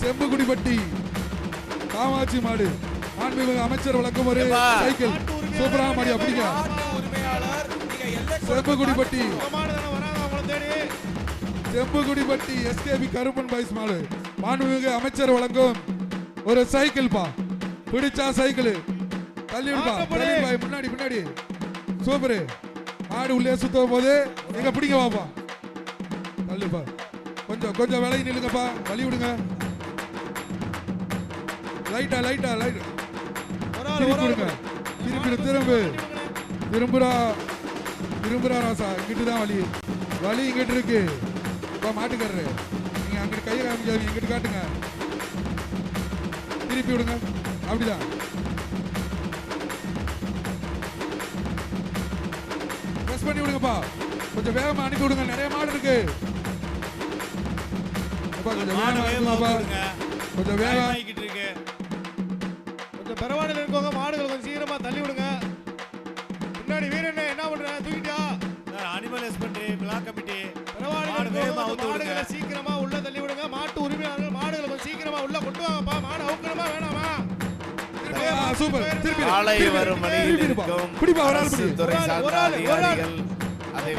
செம்புகுடிப்பட்டி காமாட்சி மாடு மாண்புமிகு அமைச்சர் வழங்கும் ஒரு சைக்கிள். சூப்பரா மாடி அப்படிங்க. செம்புகுடிப்பட்டி செம்புகுடிப்பட்டி எஸ்கேபி கருப்பன் பாய்ஸ் மாடு மாண்புமிகு அமைச்சர் வழங்கும் ஒரு சைக்கிள் பா. பிடிச்சா சைக்கிள் தள்ளி விடுப்பா. முன்னாடி முன்னாடி சூப்பரு. மாடு உள்ளே சுத்தும் போது எங்க பிடிங்க வாப்பா. தள்ளுப்பா. கொஞ்சம் கொஞ்சம் விலகி நில்லுங்கப்பா. வழி விடுங்க. லைட்டா லைட்டா லைட் திருப்பி திரும்பு திரும்புறா திரும்புறா ராசா. இங்கிட்டு தான் வழி. வழி இங்கிட்டு இருக்கு. மாட்டுக்காரரு நீங்க அங்கிட்டு கையை காமிக்காதீங்க. இங்கிட்டு காட்டுங்க. திருப்பி விடுங்க. அப்படிதான். பிரஸ் பண்ணி விடுங்கப்பா. கொஞ்சம் வேகமா அனுப்பி விடுங்க. நிறைய மாடு இருக்கு. கொஞ்சம் வேகமா கொஞ்சம் வேகம் இருக்கு. கொஞ்சம் பரவாயில்ல இருக்கவங்க மாடுகள் கொஞ்சம் சீக்கிரமா தள்ளி விடுங்க. முன்னாடி வீரண்ணே என்ன பண்ற? தூக்கிட்டா அனிமல் ஹஸ்பண்டரி பிளாக் கமிட்டி மாடுகளை சீக்கிரமா உள்ள தள்ளி விடுங்க. மாட்டு உரிமையாளர்கள் மாடுகளை கொஞ்சம் சீக்கிரமா உள்ள கொண்டு வாங்கப்பா. மாடு அவுக்கணுமா வேணாமா? சூப்பர். திருப்பி ஆளை வரும் வழியில் இருக்கும் குடிப்பா. ஒரு ஆள் துறை சார்ந்த அதிகாரிகள் அதை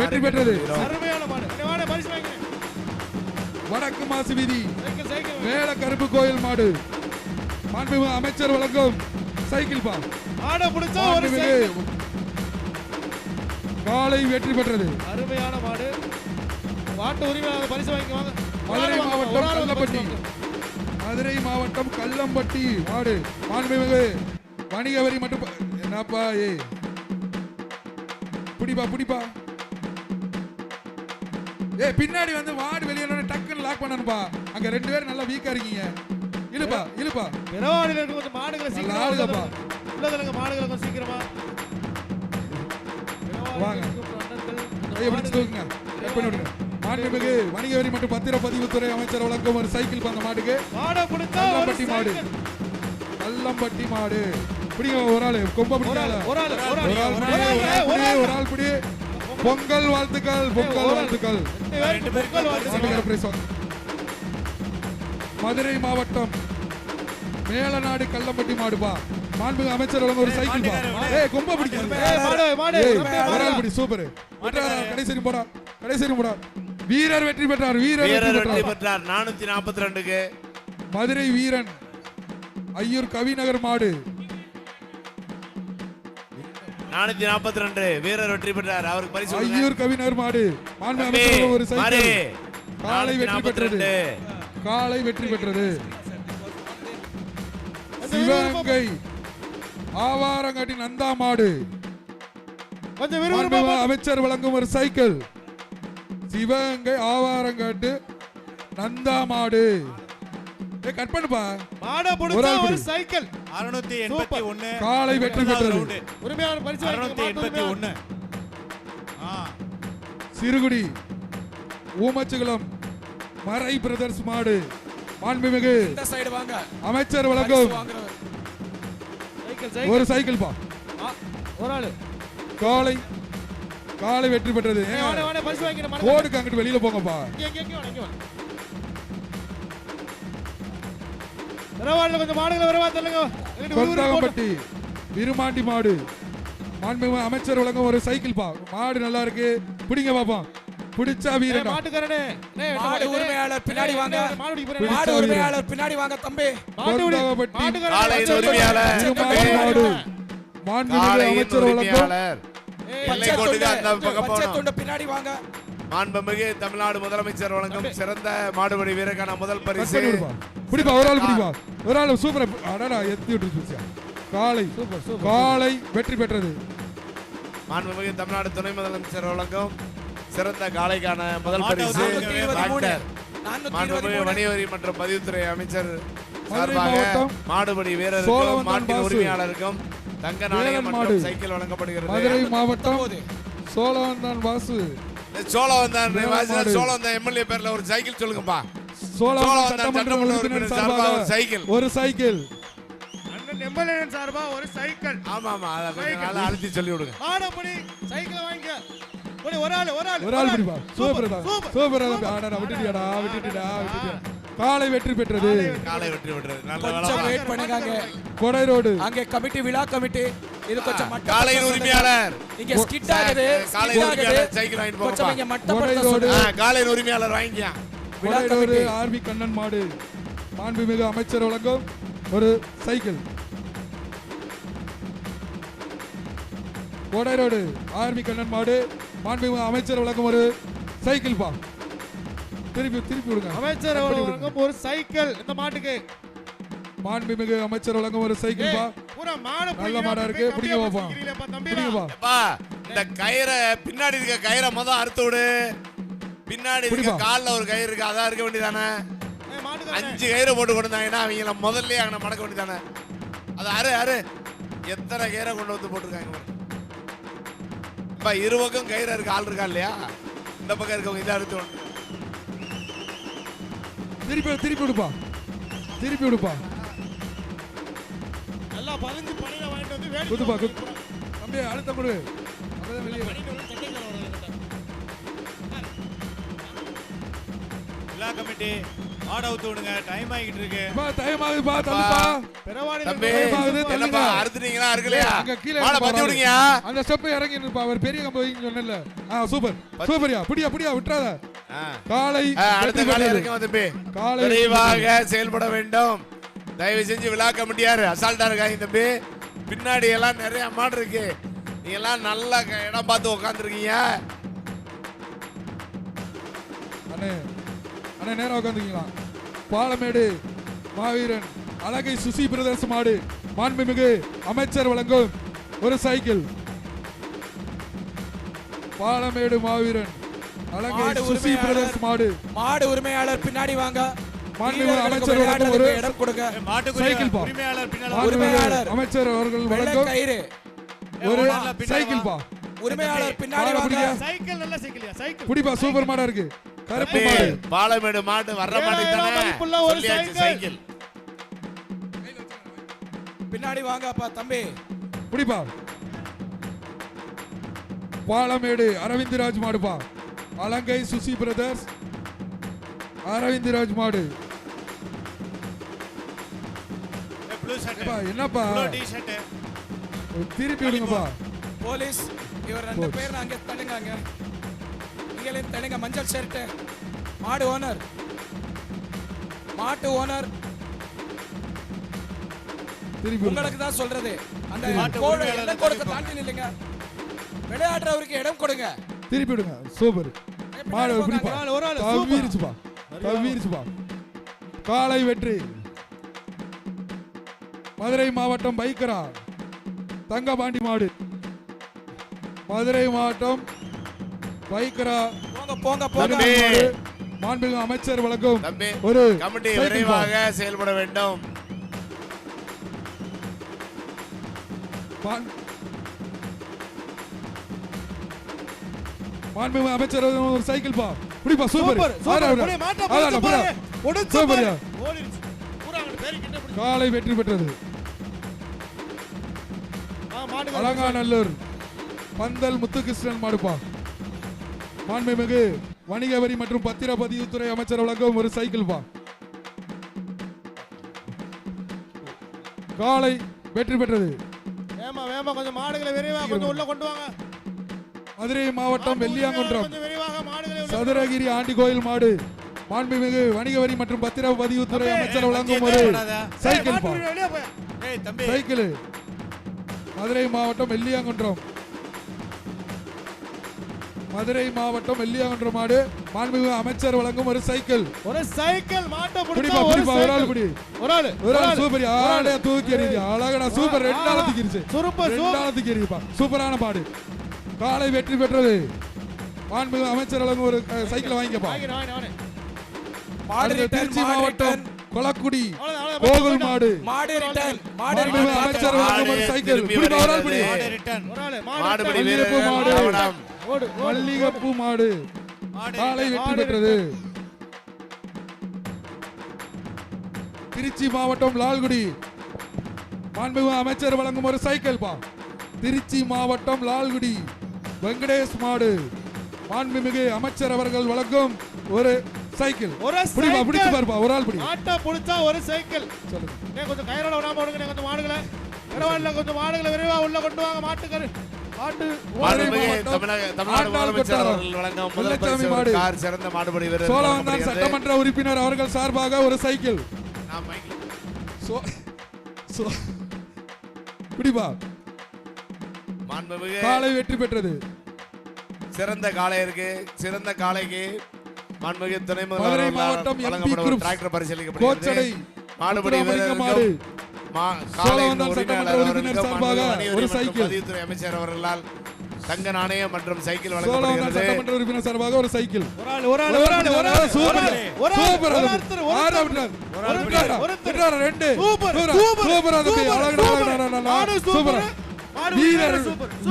வெற்றி பெற்றது. அருமையான மாடு. மாடு பரிசு வாங்க. வடக்கு மாசி வீதி மேல கருப்பு கோயில் மாடு மாண்புமிகு அமைச்சர் வழங்கும் சைக்கிள் பா. ஆட புடிச்சா ஒரு சைக்கிள். காலை வெற்றி பெற்றது. அருமையான மாடு. மாட்டு உரிமையாளர் பரிசு வாங்கிக்குவாங்க. மதுரை மாவட்டம் கல்லம்பட்டி மதுரை மாவட்டம் கல்லம்பட்டி மாடு மாண்புமிகு வணிக வரி மட்டும் என்னப்பா ஏ புடிப்பா புடிப்பா. ஏ பின்னாடி வந்து மாடு வெளியே டக்குன்னு லாக் பண்ணணும்பா. அங்க ரெண்டு பேரும் நல்லா வீக்கா இருக்கீங்க. இழுப்பா இழுப்பா. பெரவாடில இருக்க கொஞ்சம் மாடுகளை சீக்கிரமா ஆடுங்கப்பா. உள்ளதலங்க மாடுகளை கொஞ்சம் சீக்கிரமா வாங்க. கையை பிடிச்சு தூக்குங்க. கட் பண்ணி விடுங்க. மாண்புமிகு வணிக வரி மற்றும் பத்திரப்பதிவுத்துறை அமைச்சர் வழங்கும் ஒரு சைக்கிள் பந்த மாடுக்கு கல்லம்பட்டி மாடு. கல்லம்பட்டி மாடு பிடிங்க. ஒரு ஆளு கொம்ப பிடிக்காத. ஒரு ஆள் பிடி. பொங்கல் வாழ்த்துக்கள். பொங்கல் வாழ்த்துக்கள். மதுரை மாவட்டம் மேலநாடு கல்லம்பட்டி மாடுபா. மாண்புமிகு அமைச்சர் வழங்கும் ஒரு சைக்கிள் பா. ஏய் கொம்ப பிடிக்காத. ஒரு ஆள் பிடி. சூப்பர். கடைசி போடா. கடைசி போடா. வீரர் வெற்றி பெற்றார். வீரர் வெற்றி பெற்றார். 442க்கு மதுரை வீரன் ஐயூர் கவிநகர் மாடு 442 வீரர் வெற்றி பெற்றார். அவருக்கு பரிசு ஐயூர் கவிநகர் மாடு மாண்புமிகு அமைச்சர் ஒரு சைக்கிள். காலை வெற்றி பெற்றது. காலை வெற்றி பெற்றது. சிவகங்கை ஆவாரங்காட்டி நந்தா மாடு அமைச்சர் வழங்கும் ஒரு சைக்கிள். சிவகங்கை ஆவாரங்காட்டு நந்தா மாடு. கட் பண்ணுப்பா. மாட புடிச்சா ஒரு சைக்கிள். 681 காலை வெற்றி பெற்றது. உரிமையாளர் பரிசு 681. சிறுகுடி ஊமச்சுகுளம் மறை பிரதர்ஸ் மாடு மாண்புமிகு அமைச்சர் வழங்கும் ஒரு சைக்கிள் பா. ஒரு ஆளு காலை காலை வெற்றி பெற்றது. கோடுக்கு அங்கிட்டு வெளியில போங்கப்பா. கொஞ்சம் மாடுகளை வரவா தள்ளுங்க. கொந்தாங்கப்பட்டி விருமாண்டி மாடு மாண்புமிகு அமைச்சர் வழங்கும் ஒரு சைக்கிள் பா. மாடு நல்லா இருக்கு. பிடிங்க பாப்பா. பிடிச்சா வீரன். மாட்டுக்காரனே மாடு உரிமையாளர் பின்னாடி வாங்க. மாடு உரிமையாளர் பின்னாடி வாங்க தம்பி. கொந்தாங்கப்பட்டி காலை உரிமையாளர் மாடு மாண்புமிகு அமைச்சர் வழங்கும் எல்லை கோட்டுக்கு அந்த பக்கம் போணும். பின்னாடி வாங்க. மாண்புமிகு தமிழ்நாடு முதலமைச்சர் வழங்கும் சிறந்த மாடுபடி வீரருக்கான முதல் பரிசு. பிடிப்பா. ஒரு ஆள் பிடிப்பா. ஒரு ஆள் சூப்பர். அடடா எத்தி விட்டுருச்சு. காலை காலை வெற்றி பெற்றது. மாண்புமிகு தமிழ்நாடு துணை முதலமைச்சர் வழங்கும் சிறந்த காளைக்கான முதல் பரிசு மாண்புமிகு வணிக வரி மற்றும் பதிவுத்துறை அமைச்சர் சார்பாக மாடுபடி வீரருக்கும் மாட்டின் உரிமையாளருக்கும் தங்க நாணயம் மற்றும் சைக்கிள் வழங்கப்படுகிறது. மதுரை மாவட்டம் சோழவந்தான் வாசு சோழவந்தான் எம்எல்ஏ பேர்ல ஒரு சைக்கிள் சொல்லுங்கப்பா. சோழவந்தான் சட்டமன்ற உறுப்பினர் சார்பாக ஒரு சைக்கிள். ஒரு சைக்கிள். அண்ணன் எம்எல்ஏ சார்பாக ஒரு சைக்கிள். ஆமா ஆமா அத கொஞ்சம் நல்லா அழுத்தி சொல்லி விடுங்க. மாடுபடி சைக்கிள் வாங்க. ஒரு ஆள் பிடிப்பா. சூப்பர் தான். சூப்பர் தான். ஆடா விட்டுட்டியாடா. காலை வெற்றி பெற்றது. கொஞ்சம் வெயிட் பண்ணுங்க. கொடை ரோடு அங்கே கமிட்டி விழா கமிட்டி இது கொஞ்சம் மட்ட காலை உரிமையாளர் இங்க ஸ்கிட் ஆகுது. காலை உரிமையாளர் சைக்கிள் வாங்கிட்டு கொஞ்சம் போங்க. இங்க மட்டப்படுத்த காலை உரிமையாளர் வாங்கியா. கொடை ரோடு ஆர்வி கண்ணன் மாடு. மாண்புமிகு அமைச்சர் வழங்கும் ஒரு சைக்கிள். கொடை ரோடு ஆர்வி கண்ணன் மாடு. மாண்புமிகு அமைச்சர் வழங்கும் ஒரு சைக்கிள் பா. திருப்பி விடுங்க. அமைச்சர் வழங்கும் ஒரு சைக்கிள் இந்த மாட்டுக்கு. மாண்புமிகு அமைச்சர் வழங்கும் ஒரு சைக்கிள் பா. நல்ல மாடா இருக்கு. பிடிங்க பாப்பா. அப்பா இந்த கயிறை பின்னாடி இருக்க கயிறை மொதல் அறுத்து விடு. பின்னாடி இருக்க கால்ல ஒரு கயிறு இருக்கு அதான் இருக்க வேண்டியதானே. 5 கயிறு போட்டு கொடுத்தாங்கன்னா அவங்கள முதல்ல அங்கே மடக்க வேண்டியதானே. அது அரு எத்தனை கயிறை கொண்டு வந்து போட்டிருக்காங்க. இப்ப இரு பக்கம் கயிறு இருக்கு ஆள் இருக்கா இல்லையா. இந்த பக்கம் இருக்கவங்க இதை அறுத்து திருப்பி விடுப்பா. எல்லாம் 15 பணியில வாங்கிட்டு வந்து குதுப்பா. தம்பி அழுத்தம் கொடு. அப்பதான் வெளியே விழா கமிட்டி ஆட அவுத்து விடுங்க. டைம் ஆகிட்டு இருக்கு. டைம் ஆகுதுப்பா. தம்பி என்னப்பா அறுத்துட்டீங்களா இருக்கலையா. மாட பத்தி விடுங்க. அந்த ஸ்டெப் இறங்கி நிப்பா. அவர் பெரிய கம்பு வைங்க சொன்னல. சூப்பர்யா. பிடியா விட்டுறாத. காலை அடுத்த காலை இறங்க தம்பி. விரைவாக செயல்பட வேண்டும். தயவு செஞ்சு விழா கமிட்டியார் அசால்ட்டா இருக்காங்க தம்பி. பின்னாடி எல்லாம் நிறைய மாடு இருக்கு. நீங்க எல்லாம் நல்ல இடம் பார்த்து உட்காந்துருக்கீங்க. அண்ணே நேரம் உட்காந்துருக்கீங்களா. பாலமேடு மாவீரன் அழகை சுசி பிரதர்ஸ் மாடு. மாண்புமிகு அமைச்சர் வழங்கும் ஒரு சைக்கிள். பாலமேடு மாவீரன் அழகை சுசி பிரதர்ஸ் மாடு. மாடு உரிமையாளர் பின்னாடி வாங்க. மாண்புமிகு அமைச்சர் வழங்கும் ஒரு இடம் கொடுங்க. சைக்கிள் பா. உரிமையாளர் அமைச்சர் அவர்கள் வழங்கும் ஒரு சைக்கிள் பா. உரிமையாளர் பின்னாடி வாங்க. சைக்கிள் நல்ல சைக்கிள்யா. சைக்கிள் புடிப்பா. சூப்பர் மாடா இருக்கு. கருப்பு மாடு. பாலமேடு மாடு வர்ற மாடு தானே. ஒரு சைக்கிள் பின்னாடி வாங்கப்பா தம்பி. புடிப்பா. பாலமேடு அரவிந்த் ராஜ் மாடுப்பா. அலங்கை சுசி பிரதர்ஸ் அரவிந்த் ராஜ் மாடு. Blue shirt. என்னப்பா ப்ளூ டி-ஷர்ட். திருப்பி விடுங்கப்பா. போலீஸ் இவர் 2 பேர் அங்க தள்ளுங்க. நீங்களே தள்ளுங்க. மஞ்சள் ஷர்ட் மாடு ஓனர். மாட்டு ஓனர் திருப்பி உங்களுக்கு தான் சொல்றது. அந்த கோடு எல்லாம் கொடுக்க தாண்டி நில்லுங்க. விளையாடுறவருக்கு இடம் கொடுங்க. திருப்பி விடுங்க. சூப்பர் மாடு பிடிப்பா. தவிரிச்சுப்பா. காலை வெற்றி. மதுரை மாவட்டம் பைக்கரா தங்கபாண்டி மாடு. மதுரை மாவட்டம் பைக்கரா போங்க. மாண்புமிகு அமைச்சர் வழங்கும் ஒரு கமிட்டி விரைவாக செயல்பட வேண்டும். மாண்புமிகு அமைச்சர் ஒரு சைக்கிள் பா. புடிப்பா. சூப்பர். காலை வெற்றி பெற்றது. அலங்காநல்லூர் பந்தல் முத்துகிருஷ்ணன் மாடுப்பா. மாண்புமிகு வணிக வரி மற்றும் பத்திரப்பதிவுத்துறை அமைச்சர் வழங்கும் ஒரு சைக்கிள் பா. காலை வெற்றி பெற்றது. வேமா கொஞ்சம் மாடுகளை விரைவாக கொஞ்சம் உள்ள கொண்டு வாங்க. மதுரை மாவட்டம் வெள்ளியாங்குன்றம் சதுரகிரி ஆண்டி கோயில் மாடு. மாண்புமிகு வணிக வரி மற்றும் பத்திரப்பதிவுத்துறை அமைச்சர் வழங்கும் ஒரு சைக்கிள் பா. சைக்கிள். மதுரை மாவட்டம் வெள்ளியாங்குன்றம் மாடு. மாண்புமிகு அமைச்சர் வழங்கும் ஒரு சைக்கிள். மாட்ட புடிப்பா. ஒரு ஆள் சூப்பர். ஆளே தூக்கி எறிஞ்சு அழகடா. சூப்பர். 2 ஆள தூக்கி எறிப்பா. சூப்பரான மாடு. காலை வெற்றி பெற்றது. மாண்புமிகு அமைச்சர் வழங்கும் ஒரு சைக்கிள் வாங்கிக்கப்பா. திருச்சி மாவட்டம் கொளக்குடி கோகுல் மாடு. அமைச்சர் வழங்கும் ஒரு சைக்கிள். மல்லிகப்பு மாடு. காலை வெற்றி பெற்றது. திருச்சி மாவட்டம் லால்குடி. மாண்புமிகு அமைச்சர் வழங்கும் ஒரு சைக்கிள் பா. திருச்சி மாவட்டம் லால்குடி வெங்கடேஷ் மாடு. மாண்புமிகு அமைச்சர் அவர்கள் வழங்கும் ஒரு சைக்கிள். ஒரு பிடிப்பா, சைக்கிள். பிடிச்சு பாருப்பா, ஒரு ஆள் பிடி. மாட்டை பிடிச்சா ஒரு சைக்கிள். சொல்லுங்க. கொஞ்சம் கயிறோட விடாம விடுங்க. கொஞ்சம் மாடுகளை பெருவாடில கொஞ்சம் மாடுகளை விரைவா உள்ள கொண்டு வாங்க. மாட்டுக்கரு மாட்டு மாண்புமிகு தமிழ்நாடு முதலமைச்சர் அவர்கள் வழங்கும் முதல் பரிசு ஒரு கார் சிறந்த மாடுபடி வீரர் சோழவந்தான் சட்டமன்ற உறுப்பினர் அவர்கள் சார்பாக ஒரு சைக்கிள். பிடிப்பா. மாண்புமிகு காலை வெற்றி பெற்றது. சிறந்த காளையருக்கு சிறந்த காளைக்கு மாண்புமிகு துணை மதுரை முதல்வர் மாவட்டம் எம்பி வழங்கப்படும் குரூப் டிராக்டர் கோச்சடை பரிசீலிக்கப்படுகிறது. மாடுபடி மாடு வீரருக்கு சோழவந்தான் சட்டமன்ற உறுப்பினர் சார்பாக ஒரு சைக்கிள். பதிவுத்துறை அமைச்சர் அவர்களால் தங்க நாணயம் மற்றும் சைக்கிள் சோழவந்தான் வழங்கப்படுகிறது. சட்டமன்ற உறுப்பினர் சார்பாக ஒரு சைக்கிள். ஒரு ஆள் சூப்பர் ஒரு சூப்பர். ஆறு விட்டார். ரெண்டு சூப்பர். அது அழகா சூப்பர். வீரர்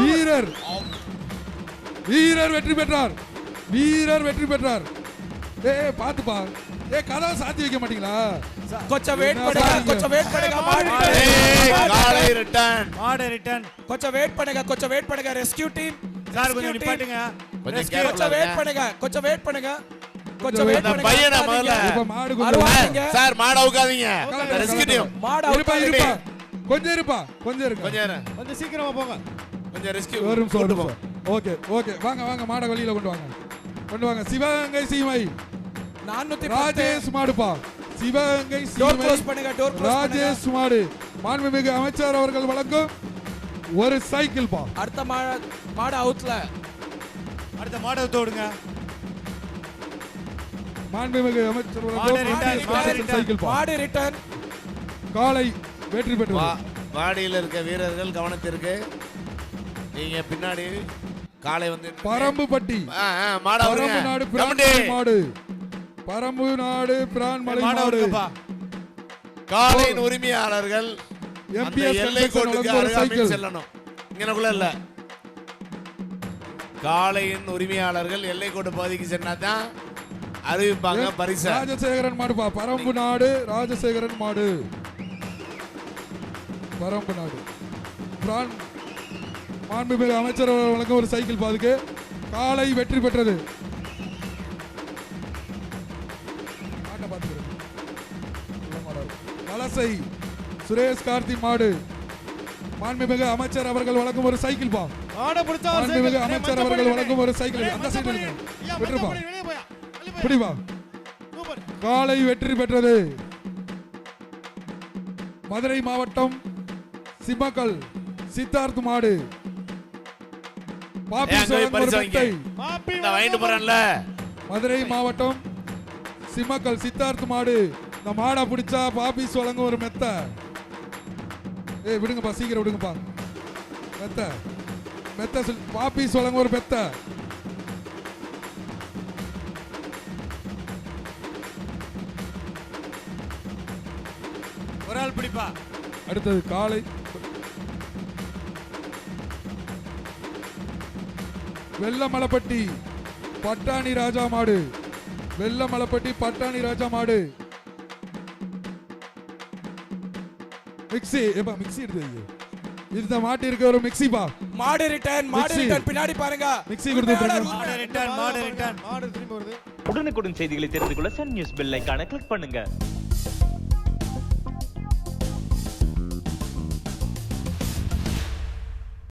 வீரர் வீரர் வெற்றி பெற்றார். வீரர் வெற்றி பெற்றார். பாத்துப்பா. கதவை சாத்தி வைக்க மாட்டீங்களா? கொஞ்சம் வெயிட் பண்ணுங்க. கொஞ்சம் வெயிட் பண்ணுங்க. காளை ரிட்டர்ன். மாடு ரிட்டர்ன். கொஞ்சம் வெயிட் பண்ணுங்க. கொஞ்சம் வெயிட் பண்ணுங்க. ரெஸ்கியூ டீம் சார் கொஞ்சம் நிப்பாட்டுங்க. கொஞ்சம் வெயிட் பண்ணுங்க. கொஞ்சம் வெயிட் பண்ணுங்க. கொஞ்சம் வெயிட் பண்ணுங்க. பையனா முதல்ல. இப்ப மாடு அறுவாங்க. சார் மாடு அவுக்காதீங்க. Rescue team. மாடு இருப்பா அவுக்காதீங்க. இருப்பா. கொஞ்சம் இருப்பா. கொஞ்சம் இருங்க. கொஞ்சம் இரு. கொஞ்சம் சீக்கிரமா போங்க. கொஞ்சம் ரெஸ்கியூ ஒரு நிமிஷம், ஒரு நிமிஷம். Okay okay. வாங்க வாங்க மாட வெளியில கொண்டு வாங்க. கொண்டு வாங்க. சிவகங்கை சீமை 410 ராஜேஷ் மாடுப்பா. சிவகங்கை டோர் சீமை க்ளோஸ் பண்ணுங்க. டோர் க்ளோஸ் பண்ணுங்க. ராஜேஷ் மாடு மாண்புமிகு அமைச்சர் அவர்கள் வழங்கும் ஒரு சைக்கிள் பா. அடுத்த மாடு அவுட்ல. அடுத்த மாடு அவுத்து விடுங்க. மாண்புமிகு அமைச்சர் மாடு வழங்கும் ரிட்டர்ன். சைக்கிள் பா. மாடு ரிட்டர்ன். காலை வெற்றி பெற்றது. வாடியில் இருக்க வீரர்கள் கவனத்திற்கு. நீங்க பின்னாடி காளை வந்து பரம்புப்பட்டி மாடு பரம்பு நாடு பிரான்மலை மாடு. பரம்பு நாடு பிரான்மலை மாடு மாடு. அவுத்துப்பா. காளையின் உரிமையாளர்கள் அந்த எம்பிஎஸ் எல்லை கோட்டுக்கு ஒரு அருகாமையில் சைக்கிள். செல்லணும். இங்கனக்குள்ள இல்ல. காளையின் உரிமையாளர்கள் எல்லை கோட்டு பகுதிக்கு சென்னா தான் அறிவிப்பாங்க பரிசு. ராஜசேகரன் மாடுப்பா. பரம்பு நாடு ராஜசேகரன் மாடு. பரம்பு நாடு பிரான் மாண்புமிகு அமைச்சர் அவர்கள் வழங்கும் ஒரு சைக்கிள் பாதுக்கு. காலை வெற்றி பெற்றது. வலசை சுரேஷ் கார்த்தி மாடு. மாண்புமிகு அமைச்சர் அவர்கள் வழங்கும் ஒரு சைக்கிள் பா. மாடை பிடிச்சா ஒரு மாண்புமிகு சைக்கிள். அமைச்சர் அவர்கள் வழங்கும் ஒரு சைக்கிள். அந்த சைக்கிள் விட்டுருப்பா. வெளியே போயா. பிடிப்பா. சூப்பர். காலை வெற்றி பெற்றது. மதுரை மாவட்டம் சிம்மக்கல் சித்தார்த் மாடு. பாப்பி அங்க போய் சோழன் ஒரு பரிசு மெத்தை. பாப்பி நான் வாங்கிட்டு போறேன்ல. மதுரை மாவட்டம் சிம்மக்கல் சித்தார்த் மாடு. இந்த மாடை பிடிச்சா பாபிஸ் வழங்க ஒரு மெத்த. விடுங்கப்பா, சீக்கிரம் விடுங்கப்பா. மெத்த மெத்த பாபிஸ் வழங்க ஒரு மெத்த. ஒரு ஆள் பிடிப்பா. அடுத்தது காலை வெள்ளமலைப்பட்டி பட்டாணி ராஜா மாடு. வெள்ளமலைப்பட்டி பட்டாணி ராஜா மாடு. மிக்ஸி ஏப்பா, மிக்ஸி எடுத்து இந்த மாட்டி இருக்க ஒரு மிக்ஸி பா. மாடு ரிட்டர்ன். மாடு மிக்ஸி. ரிட்டர்ன். பின்னாடி பாருங்க. மிக்ஸி கொடுத்துருங்க. மாடு ரிட்டர்ன். மாடு ரிட்டர்ன். மாடு திரும்பி வருது. உடனுக்குடன் செய்திகளை தெரிந்து கொள்ள சன் நியூஸ் பெல் ஐகானை கிளிக் பண்ணுங்க.